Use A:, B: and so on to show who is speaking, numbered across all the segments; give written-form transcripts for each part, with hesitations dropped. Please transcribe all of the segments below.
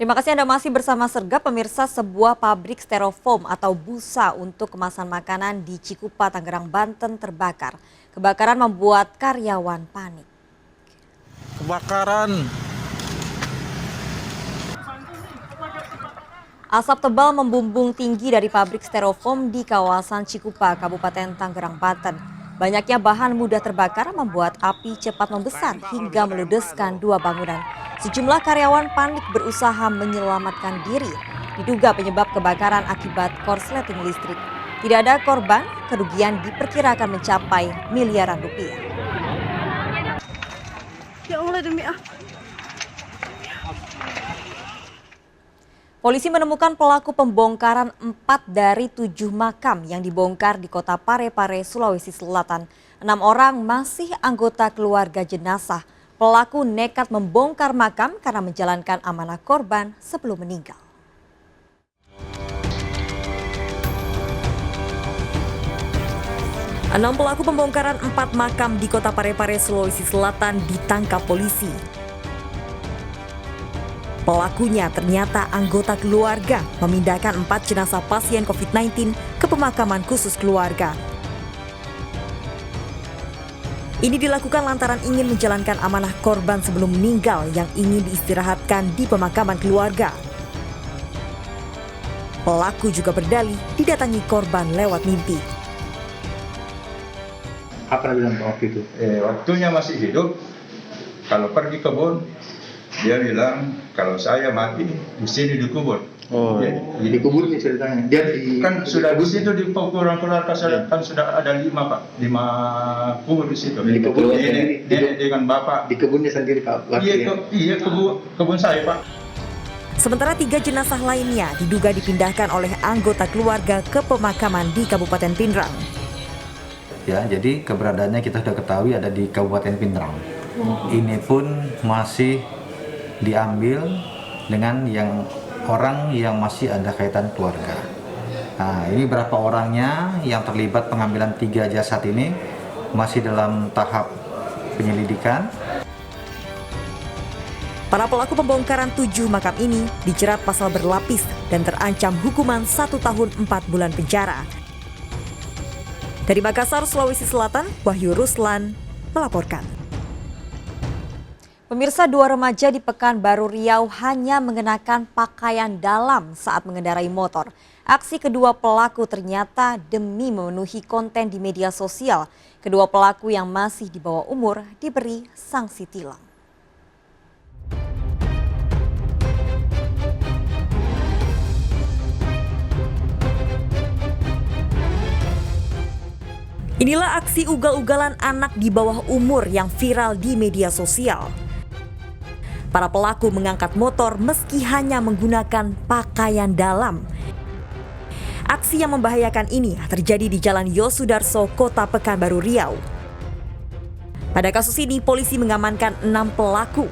A: Terima kasih Anda masih bersama Sergap. Pemirsa, sebuah pabrik styrofoam atau busa untuk kemasan makanan di Cikupa, Tangerang, Banten terbakar. Kebakaran membuat karyawan panik.
B: Kebakaran.
A: Asap tebal membumbung tinggi dari pabrik styrofoam di kawasan Cikupa, Kabupaten Tangerang, Banten. Banyaknya bahan mudah terbakar membuat api cepat membesar hingga meludeskan dua bangunan. Sejumlah karyawan panik berusaha menyelamatkan diri. Diduga penyebab kebakaran akibat korsleting listrik. Tidak ada korban, kerugian diperkirakan mencapai miliaran rupiah.
C: Ya Allah demi
A: Polisi menemukan pelaku pembongkaran 4 dari 7 makam yang dibongkar di kota Parepare, Sulawesi Selatan. 6 orang masih anggota keluarga jenazah. Pelaku nekat membongkar makam karena menjalankan amanah korban sebelum meninggal. Enam pelaku pembongkaran 4 makam di kota Parepare, Sulawesi Selatan ditangkap polisi. Pelakunya ternyata anggota keluarga memindahkan 4 jenazah pasien COVID-19 ke pemakaman khusus keluarga. Ini dilakukan lantaran ingin menjalankan amanah korban sebelum meninggal yang ingin diistirahatkan di pemakaman keluarga. Pelaku juga berdalih didatangi korban lewat mimpi.
D: Apa bilang waktu itu?
E: Waktunya masih hidup. Kalau pergi kebun, dia bilang kalau saya mati di sini dikubur.
D: Oh, di kubur nih ceritanya. Dia
E: Kan sudah di situ di kuburan keluarga saya kan sudah ada 5 Pak, 5 kubur di situ.
D: Di kubur
E: dengan bapak.
D: di kebunnya sendiri Pak.
E: Iya kebun saya Pak.
A: Sementara 3 jenazah lainnya diduga dipindahkan oleh anggota keluarga ke pemakaman di Kabupaten Pindrang.
F: Ya, jadi keberadaannya kita sudah ketahui ada di Kabupaten Pindrang. Ini pun masih diambil dengan orang yang masih ada kaitan keluarga. Nah, ini berapa orangnya yang terlibat pengambilan 3 jasad ini masih dalam tahap penyelidikan.
A: Para pelaku pembongkaran 7 makam ini dijerat pasal berlapis dan terancam hukuman 1 tahun 4 bulan penjara. Dari Makassar, Sulawesi Selatan, Wahyu Ruslan melaporkan. Pemirsa, 2 remaja di Pekanbaru Riau hanya mengenakan pakaian dalam saat mengendarai motor. Aksi kedua pelaku ternyata demi memenuhi konten di media sosial. Kedua pelaku yang masih di bawah umur diberi sanksi tilang. Inilah aksi ugal-ugalan anak di bawah umur yang viral di media sosial. Para pelaku mengangkat motor meski hanya menggunakan pakaian dalam. Aksi yang membahayakan ini terjadi di Jalan Yosudarso, Kota Pekanbaru Riau. Pada kasus ini, polisi mengamankan 6 pelaku.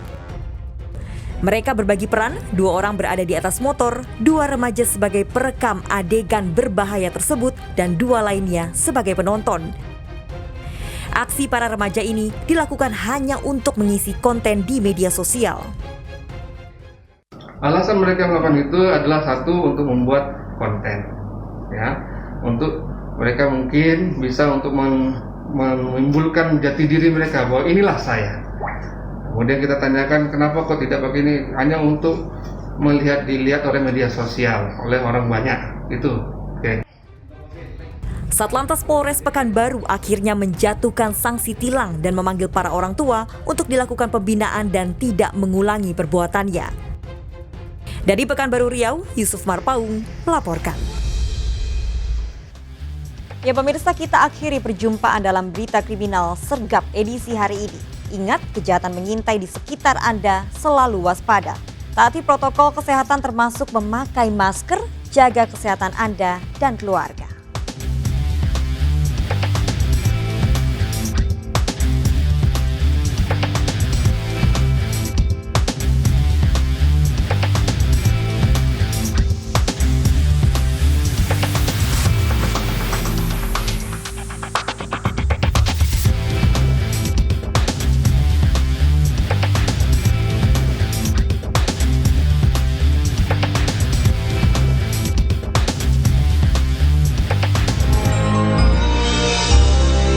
A: Mereka berbagi peran, 2 orang berada di atas motor, 2 remaja sebagai perekam adegan berbahaya tersebut, dan 2 lainnya sebagai penonton. Aksi para remaja ini dilakukan hanya untuk mengisi konten di media sosial.
G: Alasan mereka melakukan itu adalah satu, untuk membuat konten, ya, untuk mereka mungkin bisa untuk menimbulkan jati diri mereka bahwa inilah saya. Kemudian kita tanyakan kenapa kok tidak pakai ini, hanya untuk dilihat oleh media sosial oleh orang banyak itu. Oke.
A: Satlantas Polres Pekanbaru akhirnya menjatuhkan sanksi tilang dan memanggil para orang tua untuk dilakukan pembinaan dan tidak mengulangi perbuatannya. Dari Pekanbaru Riau, Yusuf Marpaung melaporkan. Ya pemirsa, kita akhiri perjumpaan dalam berita kriminal Sergap edisi hari ini. Ingat, kejahatan mengintai di sekitar Anda, selalu waspada. Taati protokol kesehatan termasuk memakai masker, jaga kesehatan Anda dan keluarga.